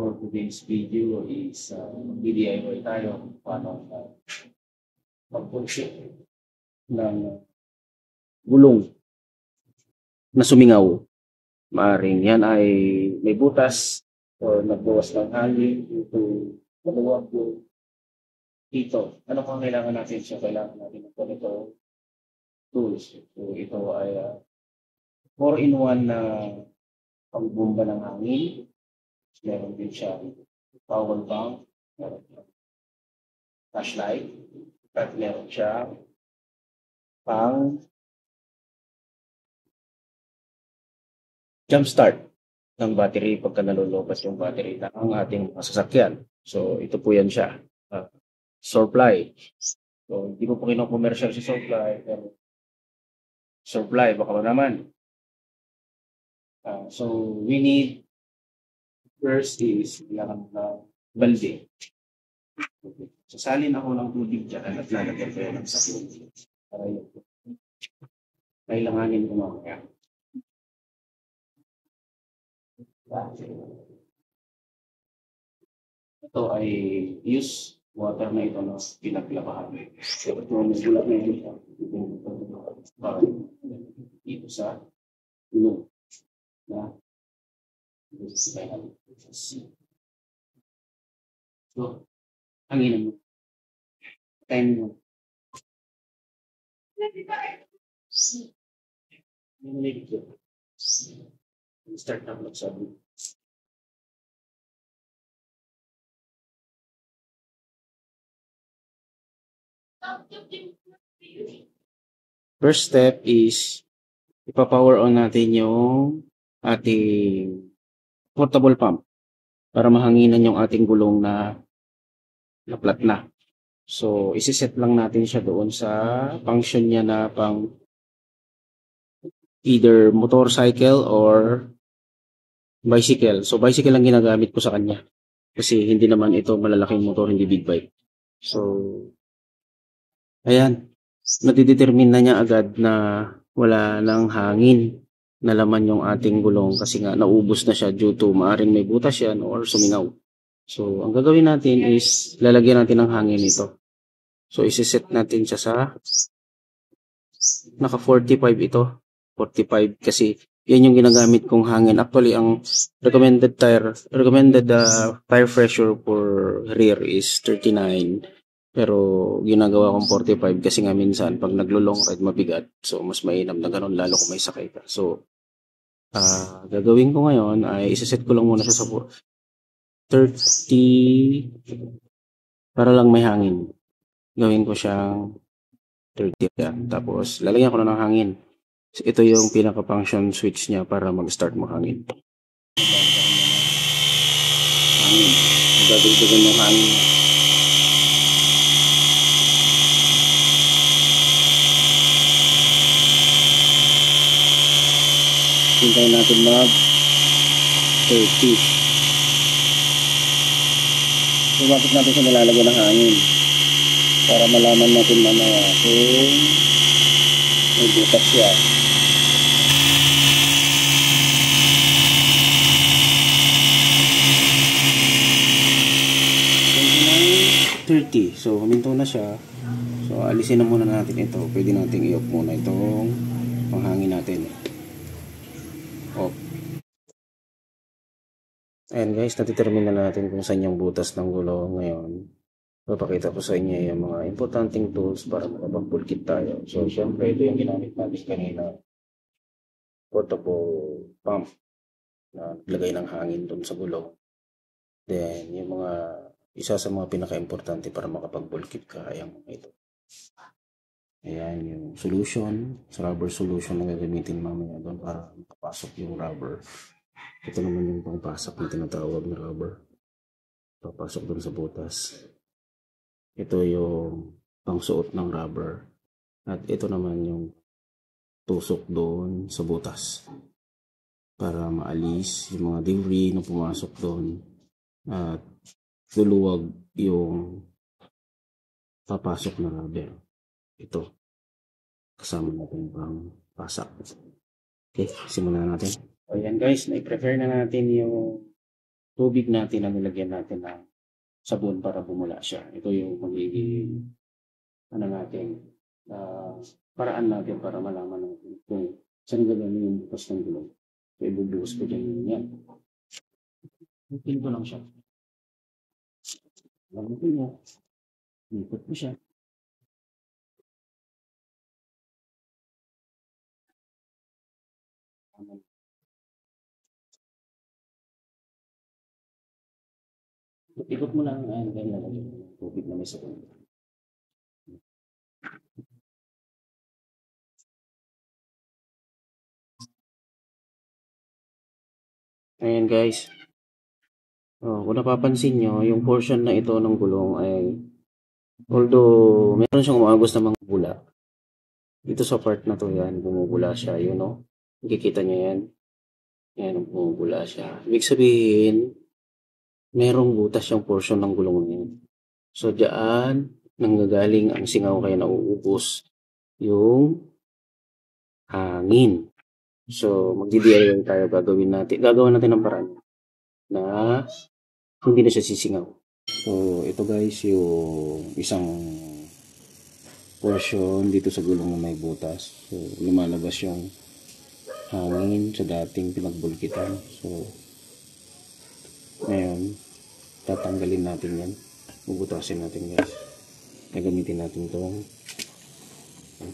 for today's video is DIY tayo paano mag-function ng gulong na sumingaw. Maaring yan ay may butas o nagbawas ng hangin dito maluwag po dito. Ano kung kailangan natin siya? Kailangan natin ng ganito tools. So ito ay 4-in-1 na pangbomba ng hangin. Meron din siya power bank, meron siya flashlight, at meron siya pang jumpstart ng battery pagka nalulupas yung battery ng ating sasakyan. So ito po yan siya. Supply. So hindi ko po kino-commercial si supply, pero supply baka naman. So we need first is kailangan na balde. Okay. Sasalin ako ng tubig dyan at lalagyan ko yan ng sabon para yun. Kailanganin ko mamaya. Ito ay use water na ito na pinaglabahan. So ito ang gulat na yun. Dito sa ilong. Na so, hanginan mo. Time mo. Start na magsabi. First step is ipa-power on natin yung ating portable pump para mahanginan yung ating gulong na flat na. So, isi-set lang natin siya doon sa function niya na pang either motorcycle or bicycle. So, bicycle lang ginagamit ko sa kanya. Kasi hindi naman ito malalaking motor, hindi big bike. So, ayan. Nadidetermine na niya agad na wala nang hangin na laman yung ating gulong kasi nga naubos na siya due to maaring may butas yan or sumingaw. So, ang gagawin natin is lalagyan natin ng hangin ito. So, isi-set natin siya sa naka 45 ito. 45 kasi yan yung ginagamit kong hangin. Actually, ang recommended tire pressure for rear is 39. Pero ginagawa kong 45 kasi nga minsan pag naglo-long ride mabigat. So, mas mainam na ganun lalo kung may sakay ka. So, gagawin ko ngayon ay isa-set ko lang muna siya sa 30 para lang may hangin. Gawin ko siyang 30 yan. Tapos, lalagyan ko na ng hangin. So, ito yung pinaka-function switch niya para mag-start mahangin. Hangin. Magdadagdagan yung hangin niya. Hintayin natin mag 30. So, bakit natin siya nilalagyan ng hangin? Para malaman natin mamaya kung may butas siya. 30. So, huminto na siya. So, alisin na muna natin ito. Pwede natin i-off muna itong panghangin natin. Off. Ayan guys, natitermine na natin kung saan yung butas ng gulong ngayon. Papakita ko sa inyo yung mga importanteng tools para makapag-toolkit tayo. So, syempre, ito yung ginamit natin kanina. Portable pump na naglagay ng hangin dun sa gulong. Then, yung mga isa sa mga pinaka-importante para makapag-toolkit ka ay ang mga ito. Ayan, yung solution, sa rubber solution na gagamitin mamaya doon para makapasok yung rubber. Ito naman yung pangpasok na tinatawag na rubber. Papasok doon sa butas. Ito yung pangsuot ng rubber. At ito naman yung tusok doon sa butas. Para maalis yung mga debris na pumasok doon. At luluwag yung papasok na rubber. Ito. Kasama natin pang pasak. Okay, simulan natin. O yan guys, na-prepare na natin yung tubig natin na nilagyan natin ng sabon para bumula siya. Ito yung magiging ano natin, paraan natin para malaman natin kung saan gagawin yung bukas ng gulong. So, ibubuhos ko dyan yan. Ipin ko lang siya. Alam ko niya. Ikot ko siya. Ikot mo lang. Ayan, ganyan lang. Tubig na may sabon. Ayan guys. Kung napapansin nyo, yung portion na ito ng gulong ay although meron siyang umagos na mga bula. Dito sa part na to yan, bumubula siya. Yun no? Nakikita nyo yan. Yan, bumubula siya. Ibig sabihin, merong butas yung portion ng gulong na yun. So, diyan, nanggagaling ang singaw kaya nauubos yung hangin. So, magdi-DIY tayo. Gagawin natin ng paraan na hindi na siya sisingaw. So, ito guys, yung isang portion dito sa gulong na may butas. So, lumalabas yung hangin sa dating pinagbulkitan. So, ngayon, tatanggalin natin yan. Bubutasin natin guys. Gagamitin natin itong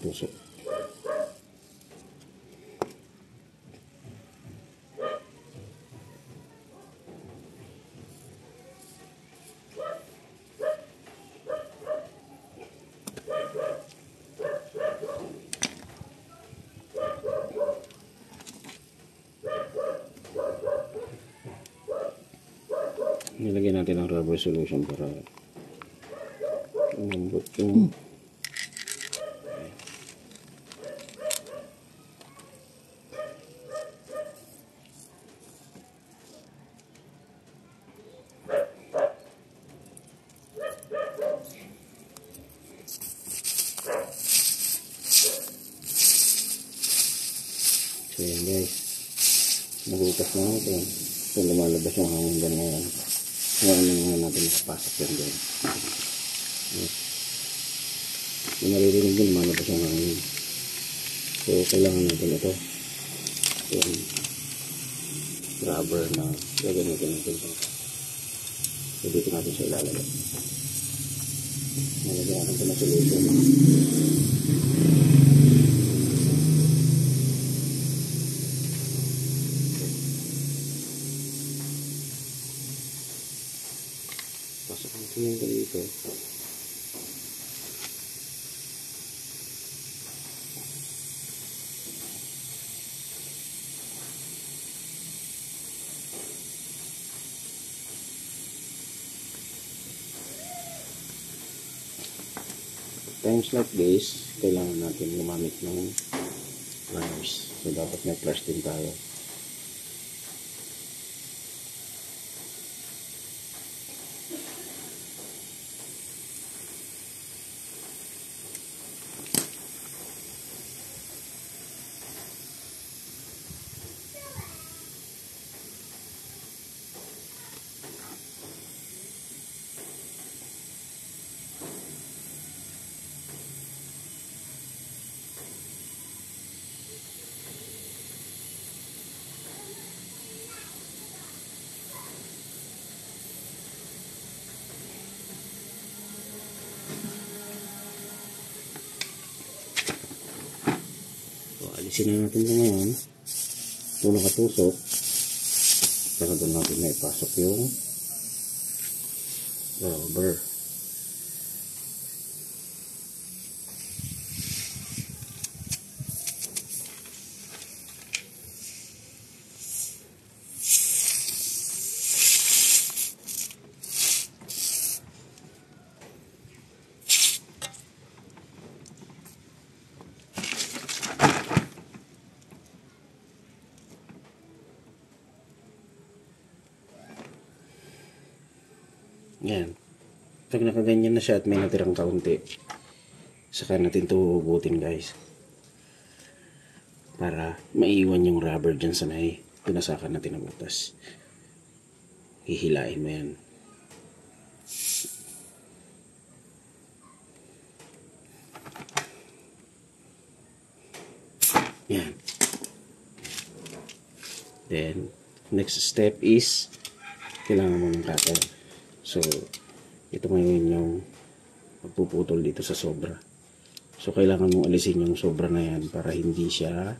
tusok. Nilagyan natin ng rubber solution para umambot yung so yan guys, nagutas na natin. So lumalabas yung hangin dyan ngayon. Ngayon nga natin napasok yan dyan. Yung maririnig din, lumalabas yung hangin. So kailangan natin ito. Yung rubber na gagamitin natin. So dito natin siya ilalagay. Nalagyan natin ito na solution. Pasok natin yung dito. Times like this, kailangan natin gumamit ng pliers. So dapat may pliers din tayo. Alisin na natin ito ngayon. Ito nakatusok. Para doon natin na ipasok yung rubber. Yan. Pag nakaganyan na siya at may natirang kaunti, saka natin ito hugutin guys. Para maiwan yung rubber dyan sa may pinasakan natin ng butas. hihilain mo yan. Yan. Then, next step is kailangan mo ng cutter. So, ito ngayon yung magpuputol dito sa sobra. So, kailangan mong alisin yung sobra na yan para hindi siya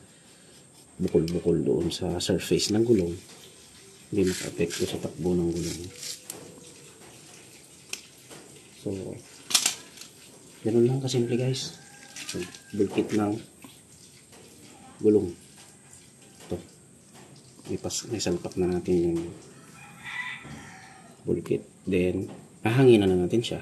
bukol-bukol doon sa surface ng gulong. Hindi maka-apekto sa takbo ng gulong. So, ganun lang kasimple guys. So, bulkit ng gulong. Ito. May salpak na natin yung bulkit. Then, hahanginan na natin siya.